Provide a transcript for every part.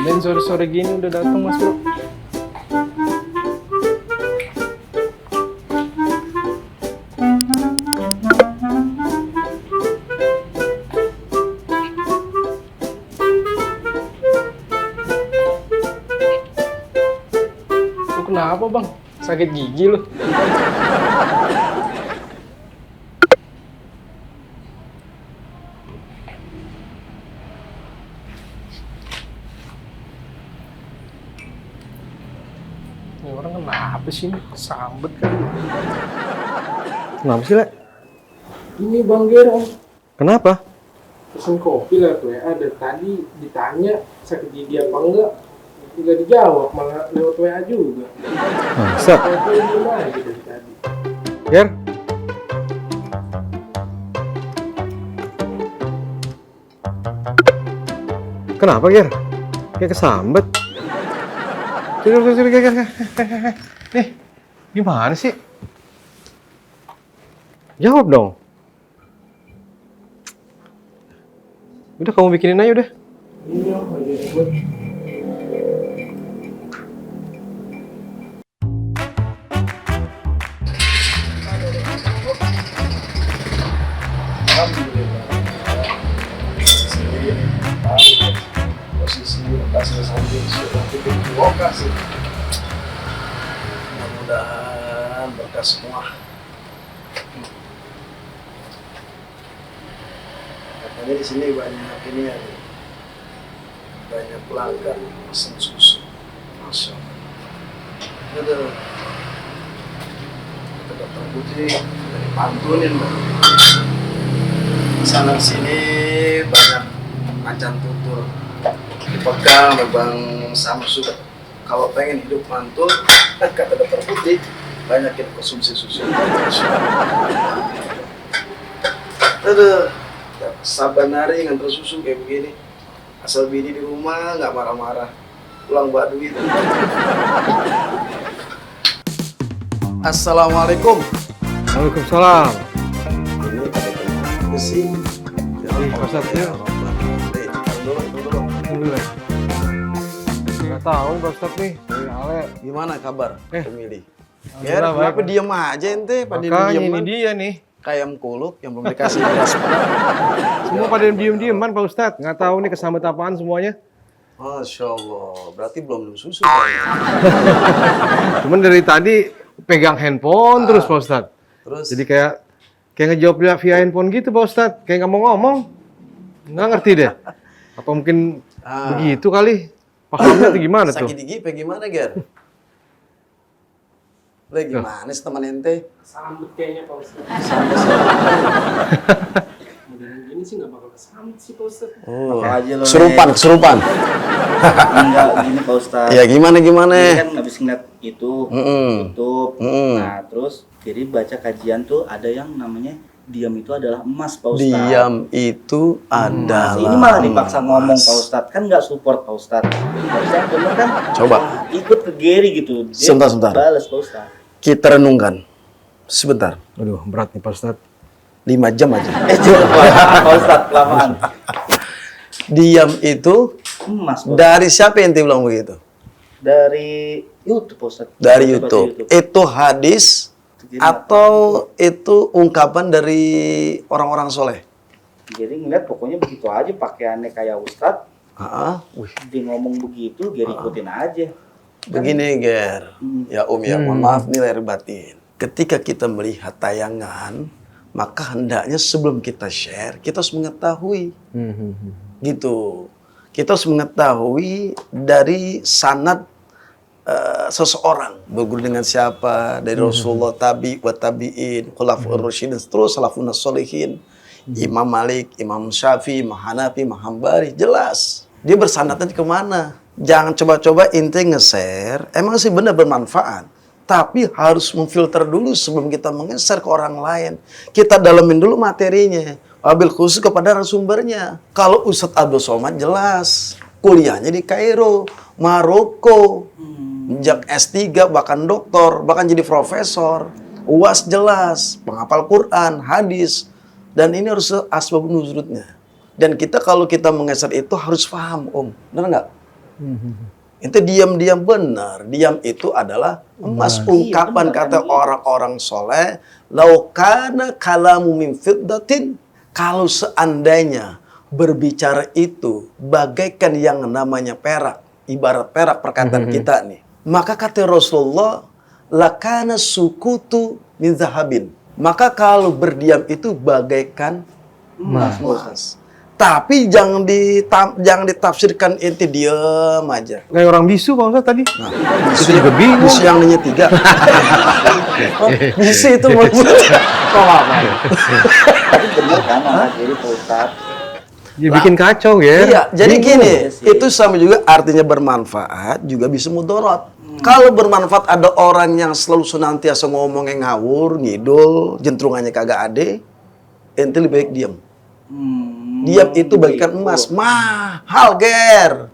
Tumben sore-sore gini udah datang Mas Bro. Lu kenapa bang? Sakit gigi lu? Ini orang kenapa sih ini? Kesambet kan? Kenapa sih, Le? Ini Bang Gero. Kenapa? Pesen kopi lah tuh ya. Ada tadi ditanya sakit gigi apa enggak? Tidak dijawab, malah lewat WA juga. Masa? Kopi gimana gitu dari tadi? Ger? Kenapa, Ger? Kayak kesambet. Sini, Ger. Nih, gimana sih? Jawab dong. Udah, kamu bikinin aja udah. Iya, aja buat. Posisi lokasi sambil sudah titik di lokasi. Mudah-mudahan berkah semua. Katanya di sini banyak ini ya, banyak pelanggan pesen susu. Masya Allah. Aduh. Kata dokter Putri dari pantunin Mbak. Sana sini banyak macan tutul. Dipegang memang sama sudah. Kalau pengen hidup mantul, kata dokter Putri, banyakin konsumsi susu. Aduh, sabar nari ngantar susu kayak begini. Asal bini di rumah nggak marah-marah, pulang bawa duit. Assalamualaikum. Waalaikumsalam. Ini ada teman sih. Ih, Pak Ustadz, ya. Dulu ya. Nggak tahu Pak Ustadz nih. Dari Ale. Gimana kabar, pemilih? Alhamdulillah, Ya, kenapa baik. diem aja ente? Pada Makanya ini diem-dieman. dia nih. Kayak ayam kuluk yang belum dikasih beras. Semua pada diem-dieman Pak Ustadz. Nggak tahu nih kesambet apaan semuanya. Masya Allah, berarti belum minum susu. Cuman dari tadi pegang handphone terus Pak Ustadz. Terus, Jadi kayak ngejawab via handphone gitu Pak Ustadz. Kayak nggak mau ngomong. Nggak ngerti deh. Apa mungkin begitu kali? Pahamnya tuh gimana tuh? sakit gigi apa gimana, Ger? Le, gimana sih teman ente? Kesambet kayaknya Pak Ustadz. Modern gini sih nggak bakal kesambet sih Pak Ustadz. Oh, aja lo, kesurupan. Enggak gini Pak Ustadz. Ya gimana? Ini kan habis ngeliat itu, Mm-mm. YouTube. Mm-mm. Nah terus jadi baca kajian tuh ada yang namanya diam itu adalah emas Pak Ustadz. Diam itu Nah, adalah ini malah dipaksa ngomong emas. Pak Ustadz, kan nggak support Pak Ustadz. Harusnya yang bener kan Coba. ikut ke Gary gitu. Dia Sebentar. balas Pak Ustadz. Kita renungkan. Sebentar. Aduh, berat nih Pak Ustadz. 5 jam aja. Coba Pak Ustadz kelamaan. Diam itu Emas Pak Ustadz. dari siapa yang bilang begitu? Dari YouTube Pak Ustadz. Dari Baca YouTube. Itu hadis Jadi, atau itu ungkapan dari orang-orang soleh? Jadi ngeliat pokoknya begitu aja pakaiannya kayak Ustadz. Wih. Dia ngomong begitu, Gary ikutin aja. Begini, Ger. Ya ya, mohon maaf nih lahir batin. Ketika kita melihat tayangan, maka hendaknya sebelum kita share, kita harus mengetahui. Gitu. Kita harus mengetahui dari sanad seseorang. Berguru dengan siapa, dari Rasulullah, tabi, wa tabi'in, khulafur rasyidin, terus salafun sholihin, Imam Malik, Imam Syafi'i, Imam Hanafi, Imam Hambali, jelas. Dia bersandatnya kemana? Jangan coba-coba inti nge-share, emang sih benar bermanfaat. Tapi harus memfilter dulu sebelum kita nge-share ke orang lain. Kita dalamin dulu materinya. Wabil khusus kepada sumbernya. Kalau Ustadz Abdul Somad jelas. Kuliahnya di Kairo, Maroko. Sejak S3, bahkan doktor, bahkan jadi profesor. UAS jelas, penghafal Quran, hadis. Dan ini harus asbab nuzulnya. Dan kita kalau kita mengeser itu harus paham, Om. Benar nggak? Itu diam-diam benar. Diam itu adalah emas. Ungkapan kata orang-orang soleh, laukana kalamu min fiddatin. Kalau seandainya berbicara itu bagaikan yang namanya perak, ibarat perak perkataan kita nih. Maka kata Rasulullah, lakana sukutu min zahabin. Maka kalau berdiam itu bagaikan emas. Tapi jangan ditafsirkan inti diam aja. Kayak orang bisu Pak Ustadz tadi. Nah, Itu juga bingung. bisu yang nanya 3. Bisu itu maksudnya. Tapi bener kan anak jadi Pak Ustadz. Ya bikin kacau ya. Iya, jadi Bingung. gini, itu sama juga artinya bermanfaat, juga bisa mudarat. Kalau bermanfaat ada orang yang selalu senantiasa ngomongnya ngawur, ngidul, jentrungannya kagak ade, ente lebih baik diam. Diam itu bagikan emas, mahal ger.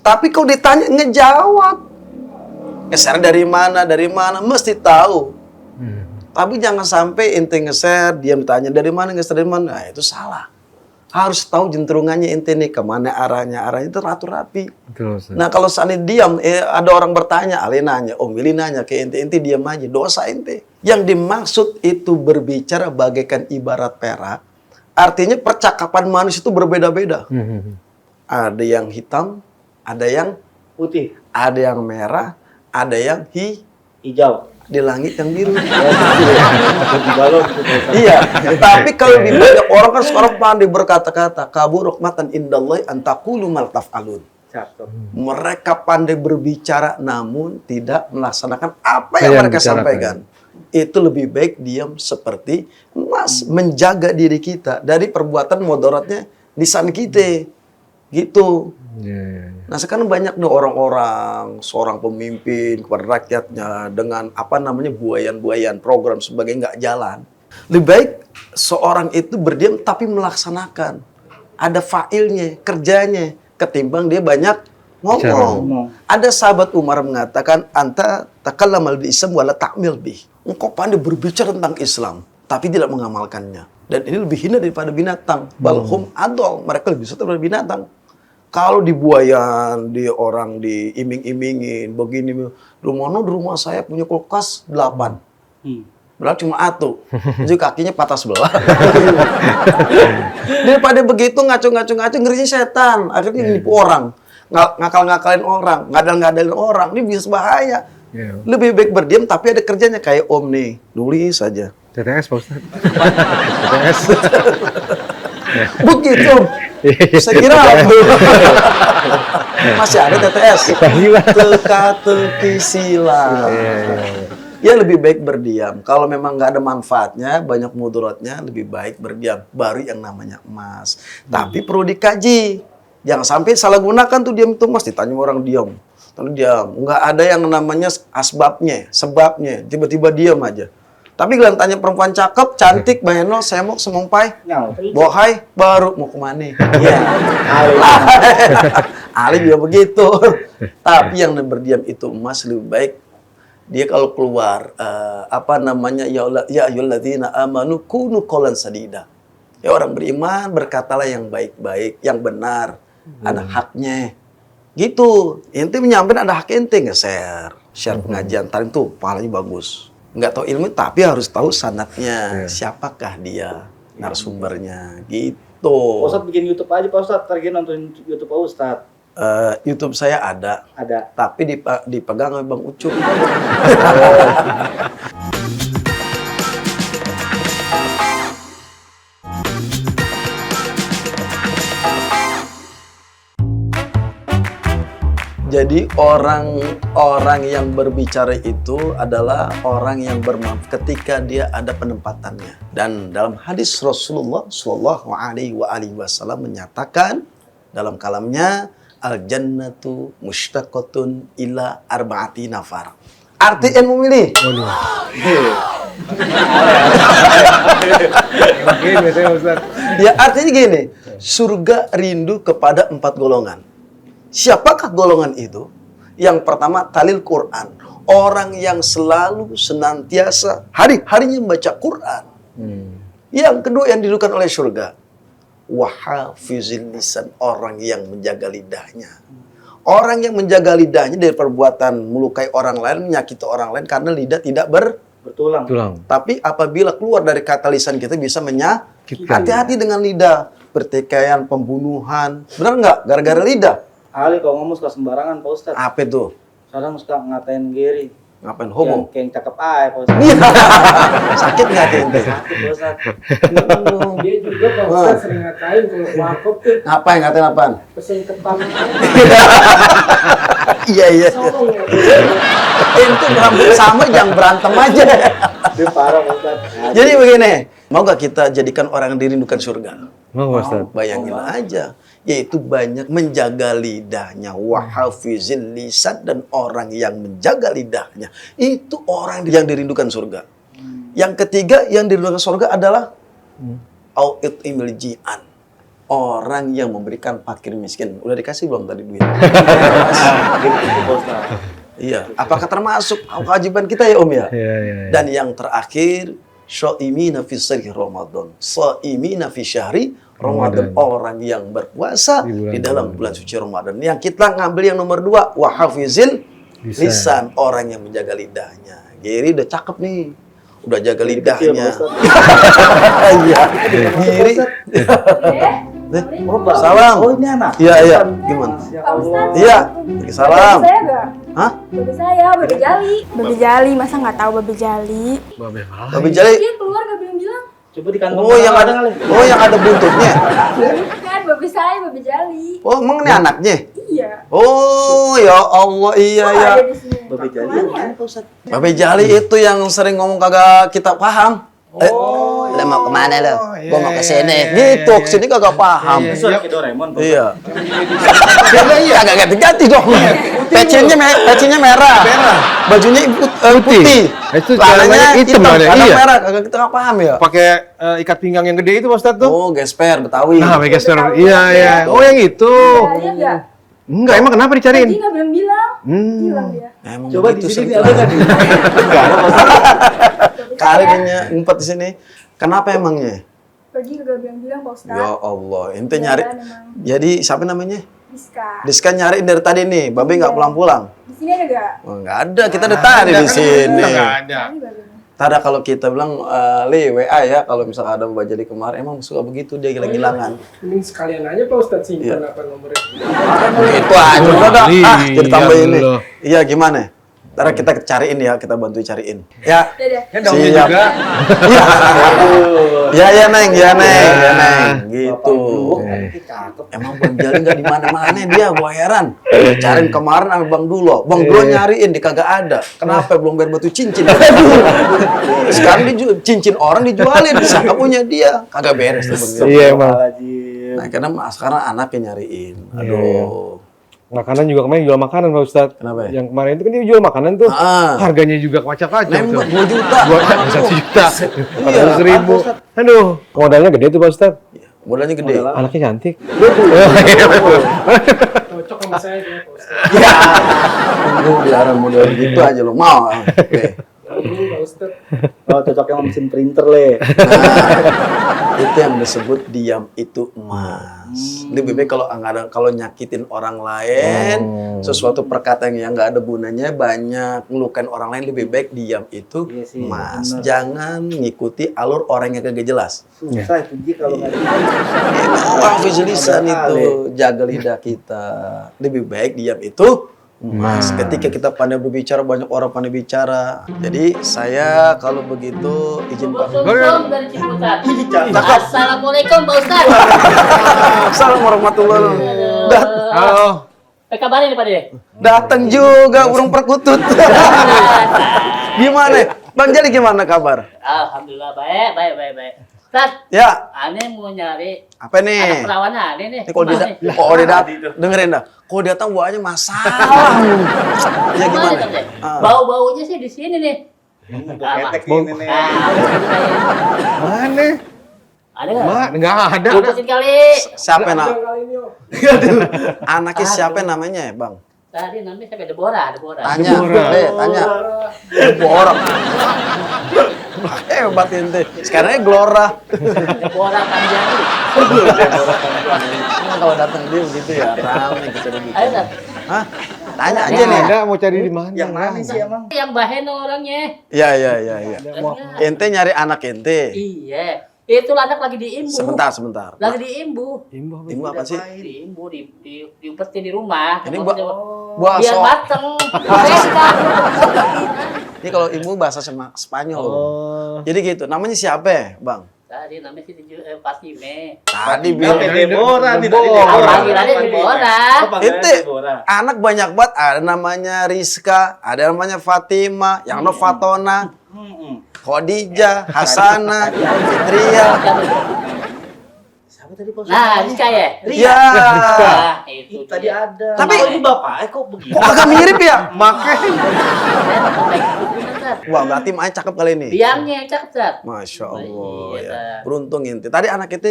Tapi kalau ditanya ngejawab, nge-share dari mana, mesti tahu. Tapi jangan sampai ente nge-share, diam tanya dari mana, nge-share dari mana, nah, itu salah. Harus tahu jentrungannya ente nih, kemana arahnya itu rapi. Betul, Ustaz. Nah kalau seandainya diam, ada orang bertanya, Ale nanya, Om Willy nanya ke ente diam aja, dosa ente. Yang dimaksud itu berbicara bagaikan ibarat perak, artinya percakapan manusia itu berbeda-beda. Ada yang hitam, ada yang Putih, ada yang merah, ada yang hijau. di langit yang biru. Di balon gitu, Pak Ustadz. Iya, tapi kalau di banyak orang kan sekarang pandai berkata-kata, kabur rahmatan indallahi antaqulu mal taf'alun. Cakep. Mereka pandai berbicara namun tidak melaksanakan apa yang Yang mereka bicarakan. sampaikan. Itu lebih baik diam seperti emas, menjaga diri kita dari perbuatan mudaratnya lisan kita. Gitu. Ya. Nah sekarang banyak nih orang-orang, seorang pemimpin kepada rakyatnya dengan buayan-buayan program sebagai nggak jalan. Lebih baik seorang itu berdiam tapi melaksanakan. Ada failnya, kerjanya, ketimbang dia banyak ngomong. Ada sahabat Umar mengatakan, anta takallamal bi ism wala ta'mil bih. Engkau pandai berbicara tentang Islam, tapi tidak mengamalkannya. Dan ini lebih hina daripada binatang. Balhum adol, mereka lebih satu daripada binatang. Kalau dibuayan, di orang diiming-imingin, begini, rumah saya punya kulkas 8. Berarti cuma atu. Jadi kakinya patah sebelah. Daripada begitu ngaco-ngaco ngerinya setan. Akhirnya nipu orang. Ngakal-ngakalin orang, ngadal-ngadalin orang. Ini bisa bahaya. Lebih baik berdiam tapi ada kerjanya kayak Om nih. Nulis saja. TTS Pak Ustadz. TTS. Begitu. Saya kira masih ada TTS. Teka-teki silang. Ya lebih baik berdiam. Kalau memang nggak ada manfaatnya, banyak mudaratnya, lebih baik berdiam. Baru yang namanya emas. Tapi perlu dikaji. Jangan sampai salah gunakan tuh diam itu emas. Ditanya orang diam. Diam. Nggak ada yang namanya asbabnya, sebabnya. Tiba-tiba diam aja. Tapi kalian tanya perempuan cakep, cantik, bayano, semok, semongpai, bohai, baru mau kemana? Iya, Ali juga begitu. Tapi yang berdiam itu emas lebih baik. Dia kalau keluar, ya ayyuhalladzina amanu kunu qawlan sadida. Ya orang beriman, berkatalah yang baik-baik, yang benar, ada haknya. Gitu. Ente menyampaikan ada hak ente nge-share. Share pengajian, tarim tuh, pahalanya bagus. Nggak tahu ilmu tapi harus tahu sanadnya, siapakah dia, narasumbernya, gitu. Pak Ustadz bikin YouTube aja Pak Ustadz, target nonton YouTube Pak Ustadz. YouTube saya ada, tapi dipegang oleh Bang Ucup. Jadi orang yang berbicara itu adalah orang yang bermanfaat ketika dia ada penempatannya. Dan dalam hadis Rasulullah Shallallahu Alaihi Wasallam menyatakan dalam kalamnya al jannatu mushtaqatun ila arba'ati nafar. Arti yang memilih. Ya artinya gini, surga rindu kepada 4 golongan. Siapakah golongan itu? Yang pertama, talil Quran. Orang yang selalu senantiasa hari-harinya membaca Quran. Yang kedua yang didudukan oleh surga. Wahafizil lisan, orang yang menjaga lidahnya. Orang yang menjaga lidahnya dari perbuatan melukai orang lain, menyakiti orang lain karena lidah tidak Bertulang. Tulang. tapi apabila keluar dari kata lisan kita bisa menyakiti. Kita. Hati-hati dengan lidah. Pertikaian, pembunuhan. Benar nggak? Gara-gara lidah. Ali kalau ngomong suka sembarangan Pak Ustadz. Apa itu? Kadang suka ngatain Gary. Ngapain homo? Yang cakep aja Pak Ustadz. Sakit nggak hati ente? Sakit Pak Ustadz. Dia juga Pak Ustadz sering ngatain kalau warkop tuh Ngapain? Ngatain apaan? pesen ketam. Iya. Songong ya. Itu rambut sama jangan berantem aja. Dia parah Pak Ustadz. Jadi begini, mau gak kita jadikan orang yang dirindukan surga? Mau Pak Ustadz. Bayangin aja, yaitu banyak menjaga lidahnya, wahafizil lisan, dan orang yang menjaga lidahnya itu orang yang dirindukan surga. Yang ketiga yang dirindukan surga adalah au'id imil ji'an, orang yang memberikan fakir miskin. Udah dikasih belum tadi duit? Gitu Pak Ustadz. Iya. Apakah termasuk kewajiban kita ya Om ya? Iya. Dan yang terakhir, shaimina fi syahri Ramadan. Shaimina fi syahri Ramadan. Orang yang berpuasa di dalam bulan suci Ramadan. Yang kita ngambil yang nomor 2, wahafizil lisan. Orang yang menjaga lidahnya. Giri udah cakep nih. Udah jaga lidahnya. Iya. Giri. Salam. Oh ini anak. Iya. Gimana? Pak Ustadz. Iya. Salam. Babe saya nggak? Hah? Babe saya, Babe Jali. Babe Jali, masa nggak tahu Babe Jali? Babi Jali. Dia keluar nggak bilang-bilang. Coba di kantong. Oh, yang ada. Oh, yang ada buntutnya. Kan Babe saya, Babe Jali. Oh, emang ini anaknya? Iya. Oh, ya Allah, iya Kok ya. ada di sini? Babe Jali Kemana? yang mana Pak Ustadz? Babe Jali itu yang sering ngomong kagak kita paham. Oh, lo mau kemana lo? Gua mau ke sini. Gitu, kesini kagak paham. Itu kayak Doraemon Pak Ustadz. Iya. Iya, kagak ganti-ganti dong. Pecinya merah. Bajunya putih. Itu Celananya celananya hitam ada, kadang iya. merah. Kagak kita nggak paham ya. Pakai ikat pinggang yang gede itu Pak Ustadz tuh. Oh, gesper Betawi. Nah, Megaster. Iya. Oh, yang itu. Nggak lihat nggak? Enggak, emang kenapa Tadi dicariin? nggak bilang-bilang. Hilang dia. Emang Coba di begitu sini sering. ada kan? Enggak ada Pak Ustadz. Kali dia ngumpet di sini. Kenapa emangnya? Pergi nggak bilang-bilang Pak Ustadz. Ya Allah, ente nyari. Beneran emang. Jadi siapa namanya? Diska. Diska nyariin dari tadi nih, Babe nggak pulang-pulang. Di sini ada nggak? Oh, nggak ada, kita dari tadi di sini. ada. Ini Babe. Tada kalau kita bilang Li WA ya, kalau misalnya ada Mbak Jali kemarin emang suka begitu dia gila-gilangan. Mending sekalian aja Pak Ustadz simpan Iya. apa nomornya. Gitu aja udah dah. Jadi tambah Iya, ini. Allah. Iya gimana? Ntar kita cariin ya, kita bantu cariin. Ya. Dadah. Daunnya Siap. juga. Ya Neng, ya Neng. Gitu. Cakep. Emang Bang Jali nggak di mana-mana dia, gua heran. Cariin kemarin sama Bang Dulo. Bang Dulo nyariin, dia kagak ada. Kenapa belum bayar batu cincin? Sekarang cincin orang dijualin, siapa punya dia? Kagak beres tuh Bang Jali. Iya, emang. Astagfirullahaladzim. Nah, karena sekarang anaknya nyariin. Aduh. Makanan juga kemarin jual makanan Pak Ustadz. Kenapa ya? Yang kemarin itu kan dia jual makanan tuh. Ah. Harganya juga kacak-kacak. Nembak tuh. 2 juta. 1 juta. Iya, 400.000. Aduh, modalnya gede tuh Pak Ustadz. Modalnya gede. Anaknya cantik. Cocok sama saya dia Pak Ustadz. Ya. Lu biaran modal gitu aja lo mau. Oke. Ini Pak Ustadz. Oh cocoknya sama mesin printer le. Nah, itu yang disebut diam itu emas. Lebih baik kalau nyakitin orang lain, sesuatu perkataan yang nggak ada gunanya, banyak ngelukain orang lain, lebih baik diam itu Iya sih, emas. bener. Jangan ngikuti alur orang yang kagak jelas. Susah itu Ji kalau nggak Wah, lisan itu jaga lidah kita. Lebih baik diam itu emas. Ketika kita pandai berbicara, banyak orang pandai bicara. Jadi saya kalau begitu izin Pak. Assalamualaikum dari Ciputat. Cakep. Assalamualaikum Pak Ustaz. Assalamualaikum warahmatullahi wabarakatuh. Halo. Kabarnya nih Pak Dede? Datang juga burung perkutut. Gimana? Bang Jali gimana kabar? Alhamdulillah baik. Ustaz, Ya, aneh mau nyari apa anak nih? perawan aneh nih. Ini kalau dia Kemana nih? kalau dia datang, dengerin dah. Kalau dia datang buahnya masalah. Ya Kemana, gimana? Ustaz, ya? Ah. Bau-baunya sih di sini nih. ketek ini nih. Mana? Ada nggak? Enggak ada. Bungkusin kali. Siapa nak? Kali ini Om. Anaknya siapa namanya, Bang? Tadi namanya siapa? Deborah. Tanya, tanya. Borok. Hebat ente. Sekarang Glora. Deborah Panjang. Emang kalau datang dia begitu ya, ramai kita begitu. Ayo Ustaz. Hah? Tanya aja nih. Ada mau cari di mana? Yang mana sih emang? Yang bahen orangnya. Iya. Mau- Ente nyari anak ente. Iya. Itu anak lagi diimbu. Sebentar. Lagi diimbu. Imbah apa? Ibu apa sih? Diimbu diupetin di rumah. Ini Maksudnya, buah biar sok. mateng. Ini kalau ibu bahasa Spanyol. Oh. Jadi gitu. Namanya siapa ya, Bang? Tadi namanya si Fatime. Tadi Oke, bilang Deborah nih tadi Deborah. Deborah. Panggilannya Deborah. Oh, panggilannya Ente. Deborah. anak banyak banget. Ada namanya Rizka, ada namanya Fatima, yang no Fatona, Khadijah, Hasanah, Fitria. Siapa tadi Pak? Nah, Rizka ya? Iya. Nah, itu Tadi dia. ada. Tapi- Oh, ini bapaknya kok begini? Kok agak mirip ya? Makanya. Bener, Wah, berarti Maya cakep kali ini. biangnya yang cakep, Sat. Masya Allah Iya, ya. Sat. Beruntung ente. Tadi anak ente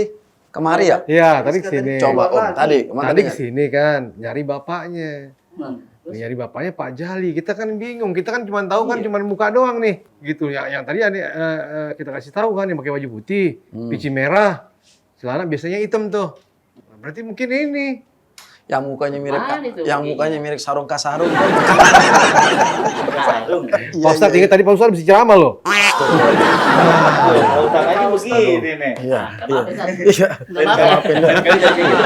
kemari ya? Iya, tadi kesini. Coba Om, tadi. Tadi kesini kan, nyari bapaknya. Terus, Nyari bapaknya Pak Jali. Kita kan bingung. Kita kan cuma tahu kan cuma muka doang nih. Gitu. Yang tadi kita kasih tahu kan yang pakai baju putih, pici merah, celana biasanya hitam tuh. Berarti mungkin ini. Yang mukanya mirip Mana itu? yang mukanya mirip sarung kasarung. sarung. Pak Ustadz ingat tadi Pak Ustadz mesti ceramah loh. Oh, tangannya begini nih. Iya. Maaf ya, Sat. Iya. Nggak maaf ya. Kali jadi gitu.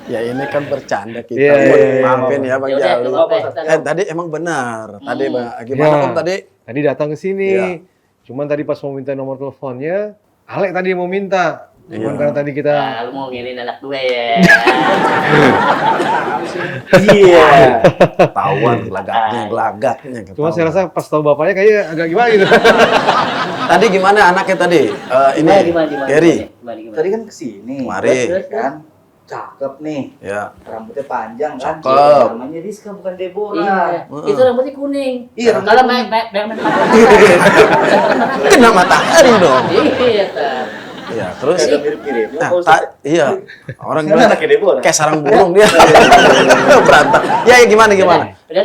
Ya ini kan bercanda kita. Iya, iya, Maafin ya Bang Ya udah, Jali. nggak apa-apa, Sat. Tadi emang benar. Tadi Bang, gimana Ya. Om tadi? Tadi datang ke sini. Iya. Cuman tadi pas mau minta nomor teleponnya, Alek tadi yang mau minta. Cuman Iya. karena tadi kita Nah, lu mau ngilin anak gue ya. Iya. Ketahuan gelagaknya. Cuma saya ketahuan. rasa pas tahu bapaknya kayaknya agak gimana gitu. Tadi gimana anaknya tadi? Ini Gimana? Gary. Gimana? Tadi kan kesini. Mari. Terus, Kan cakep nih. Ya. Rambutnya panjang kan. Cakep. Namanya Rizka bukan Iya, Deborah. itu rambutnya kuning. Iya, Kalau main Kena matahari dong. Iya, Sat. Iya, terus Agak mirip-mirip. nah, Pak Ustadz. iya. Orang Kan bilang anaknya Deborah. kayak sarang burung dia. Berantem. Ya, gimana? Udah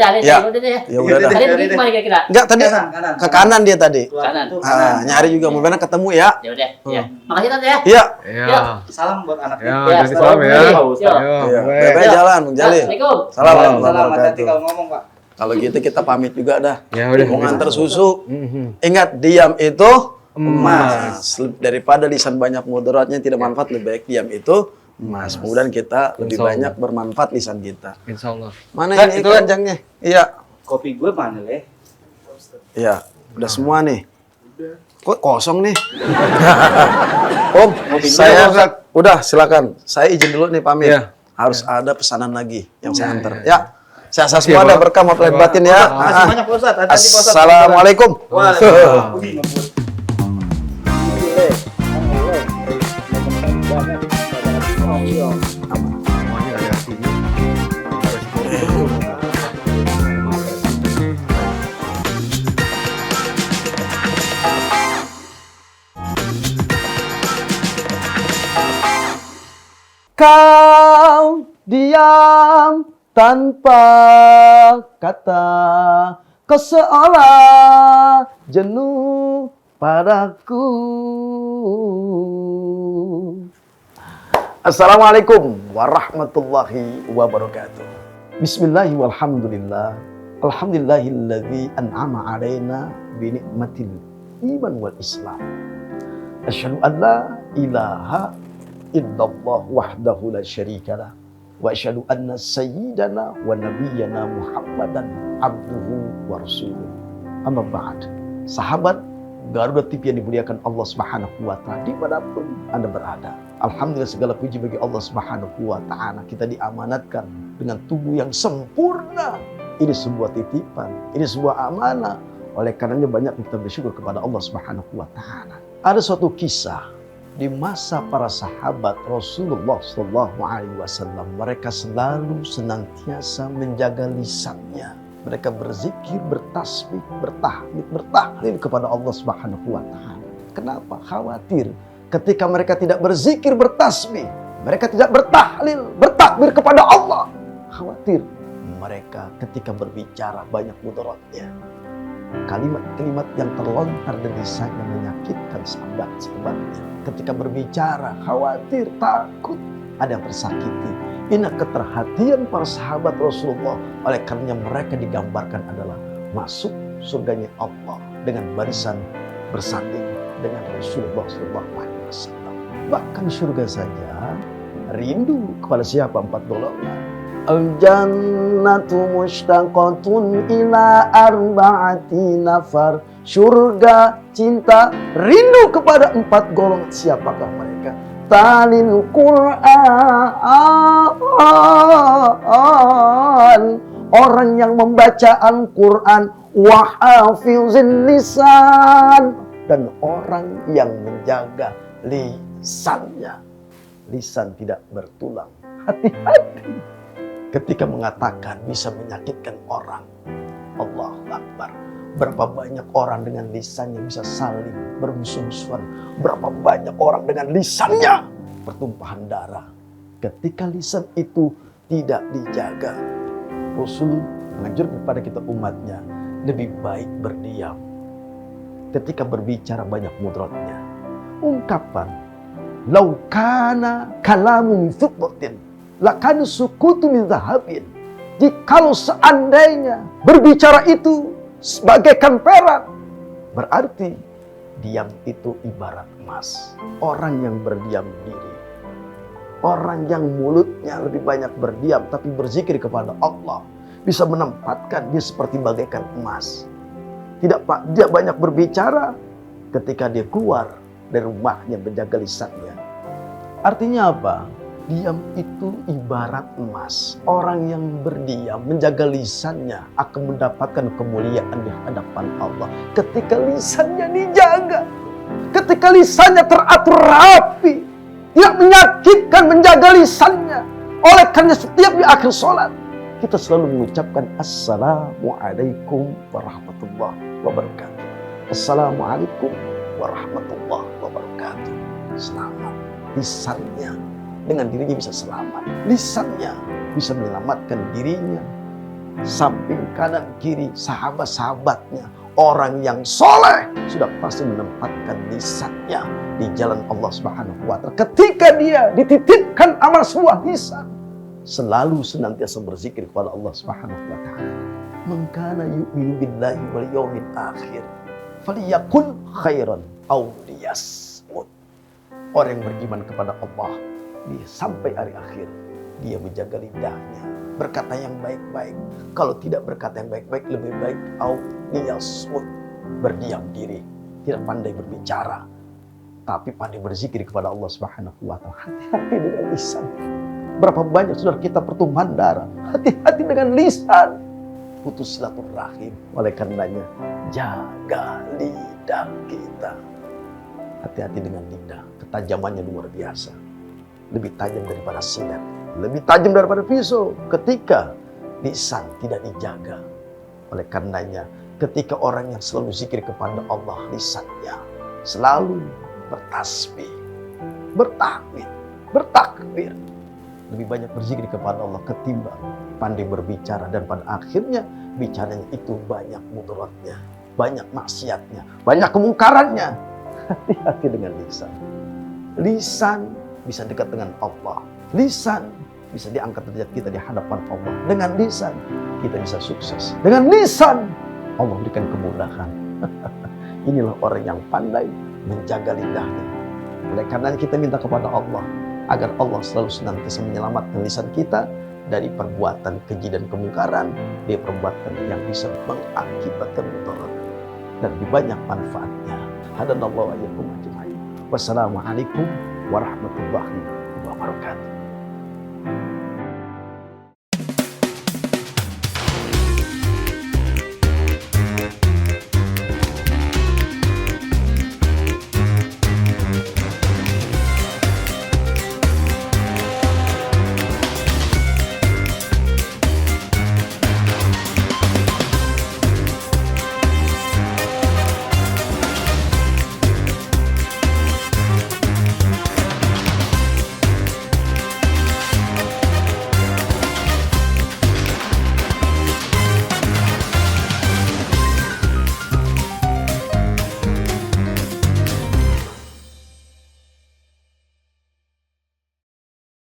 dah, Ya. udah deh. Ya udah dah. Tadi pergi kemana kira-kira? Enggak tadi Kanan. ke kanan dia tadi. Kanan. Tuh, kanan. Nyari juga mudah ketemu ya. Ya udah, ya. Makasih Tante ya. Iya. Iya. Salam buat anaknya. Ya, Ya, jadi salam ya. Pak Ustadz. Ayo, Iya. gue. Bebe jalan, Bang Jali. Assalamualaikum. Salam Salam, warahmatullahi hati-hati kalau wabarakatuh. ngomong, Pak. Kalau gitu kita pamit juga dah. Ya udah. Mau nganter susu. Mhm. Ingat, diam itu Emas. Daripada lisan banyak mudaratnya tidak manfaat, lebih baik diam itu emas. Kemudian kita lebih Insya Allah. banyak bermanfaat lisan kita. Insya Allah. Mana Nah, ini itu kan- keranjangnya? Iya. Kopi gue mana, Le? Iya. Udah semua nih. Kok kosong nih? Om, saya udah silakan. Saya izin dulu nih pamit. Iya. Harus ada pesanan lagi yang saya antar. Ya. Saya asal Makasih ya, semua ada Pak. berkah maaf lahir batin ya. Makasih banyak Pak Ustadz. Hati-hati Pak Ustadz. Assalamualaikum. Waalaikumsalam. Wih, ngebut. Semuanya ada sini. Kau diam tanpa kata, kau seolah jenuh padaku. Assalamualaikum warahmatullahi wabarakatuh. Bismillahi walhamdulillah. Alhamdulillahilladzi an'ama alaina bi ni'matil iman wal islam. Asyhadu an la ilaha illallah wahdahu la syarikalah wa asyhadu anna sayyidana wa nabiyyana Muhammadan abduhu wa rasuluh. Amma ba'd. Sahabat Garuda TV yang dimuliakan Allah Subhanahu wa taala dimanapun Anda berada. Alhamdulillah segala puji bagi Allah Subhanahu wa taala. Kita diamanatkan dengan tubuh yang sempurna. Ini sebuah titipan, ini sebuah amanah. Oleh karenanya banyak kita bersyukur kepada Allah Subhanahu wa taala. Ada suatu kisah di masa para sahabat Rasulullah SAW, mereka selalu senantiasa menjaga lisannya. Mereka berzikir, bertasbih, bertahlil kepada Allah Subhanahu wa taala. Kenapa? Khawatir ketika mereka tidak berzikir, bertasbih, mereka tidak bertahlil, bertakbir kepada Allah. Khawatir mereka ketika berbicara banyak mudaratnya. Kalimat-kalimat yang terlontar dari lisannya menyakitkan sahabat-sahabatnya. Ketika berbicara, khawatir, takut ada yang tersakiti. Ini keterhatian para sahabat Rasulullah. Oleh karenanya mereka digambarkan adalah masuk surganya Allah dengan barisan bersanding dengan Rasulullah SAW. Bahkan surga saja rindu kepada siapa? 4 golongan. Al-jannatu mushtaqatun ila arba'ati nafar. Surga, cinta, rindu kepada 4 golongan. Siapakah mereka? Talil Qur'an, orang yang membaca Al-Quran, wa hafizil lisan, dan orang yang menjaga lisannya. Lisan tidak bertulang. Hati-hati ketika mengatakan bisa menyakitkan orang. Allahu Akbar. Berapa banyak orang dengan lisannya bisa saling bermusuh-musuhan. Berapa banyak orang dengan lisannya pertumpahan darah. Ketika lisan itu tidak dijaga, Rasul mengajarkan kepada kita umatnya lebih baik berdiam. Ketika berbicara banyak mudaratnya. Ungkapan lau kana kalamun fiddatin lakana sukutu min dhahabin. Jikalau seandainya berbicara itu sebagaikan perak, berarti diam itu ibarat emas. Orang yang berdiam diri, orang yang mulutnya lebih banyak berdiam tapi berzikir kepada Allah, bisa menempatkan dia seperti bagaikan emas. Tidak banyak berbicara ketika dia keluar dari rumahnya menjaga lisannya. Artinya apa? Diam itu ibarat emas. Orang yang berdiam, menjaga lisannya akan mendapatkan kemuliaan di hadapan Allah. Ketika lisannya dijaga, ketika lisannya teratur rapi, tidak menyakitkan, menjaga lisannya. Oleh karena setiap di akhir sholat, kita selalu mengucapkan Assalamualaikum warahmatullahi wabarakatuh. Assalamualaikum warahmatullahi wabarakatuh. Selamat. Lisannya dengan dirinya bisa selamat. Lisannya bisa menyelamatkan dirinya. Samping kanan kiri sahabat-sahabatnya, orang yang soleh sudah pasti menempatkan lisannya di jalan Allah Subhanahu wa Ta'ala. Ketika dia dititipkan amal sebuah lisan, selalu senantiasa berzikir kepada Allah Subhanahu wa Ta'ala. Man kana yu'minu billahi wal yawmil akhir falyakul khairan aw liyasmut. Orang yang beriman kepada Allah, dia sampai hari akhir, dia menjaga lidahnya, berkata yang baik-baik. Kalau tidak berkata yang baik-baik, lebih baik liyasmut, berdiam diri, tidak pandai berbicara, tapi pandai berzikir kepada Allah Subhanahu wa Ta'ala. Hati-hati dengan lisan. Berapa banyak saudara kita pertumpahan darah, hati-hati dengan lisan. Putus silaturahim. Oleh karenanya, jaga lidah kita. Hati-hati dengan lidah, ketajamannya luar biasa. Lebih tajam daripada silet, lebih tajam daripada pisau ketika lisan tidak dijaga. Oleh karenanya, ketika orang yang selalu zikir kepada Allah, lisannya selalu bertasbih, bertahmid, bertakbir, lebih banyak berzikir kepada Allah ketimbang pandai berbicara, dan pada akhirnya bicaranya itu banyak mudaratnya, banyak maksiatnya, banyak kemungkarannya. Hati-hati dengan lisan. Lisan bisa dekat dengan Allah. Lisan bisa diangkat derajat kita di hadapan Allah. Dengan lisan kita bisa sukses. Dengan lisan Allah berikan kemudahan. Inilah orang yang pandai menjaga lidahnya. Oleh karena kita minta kepada Allah agar Allah selalu senantiasa menyelamatkan lisan kita dari perbuatan keji dan kemungkaran, dari perbuatan yang bisa mengakibatkan mudarat dan lebih banyak manfaatnya. Hadanallahu wa iyyakum ajma'in. Wassalamualaikum warahmatullahi wabarakatuh.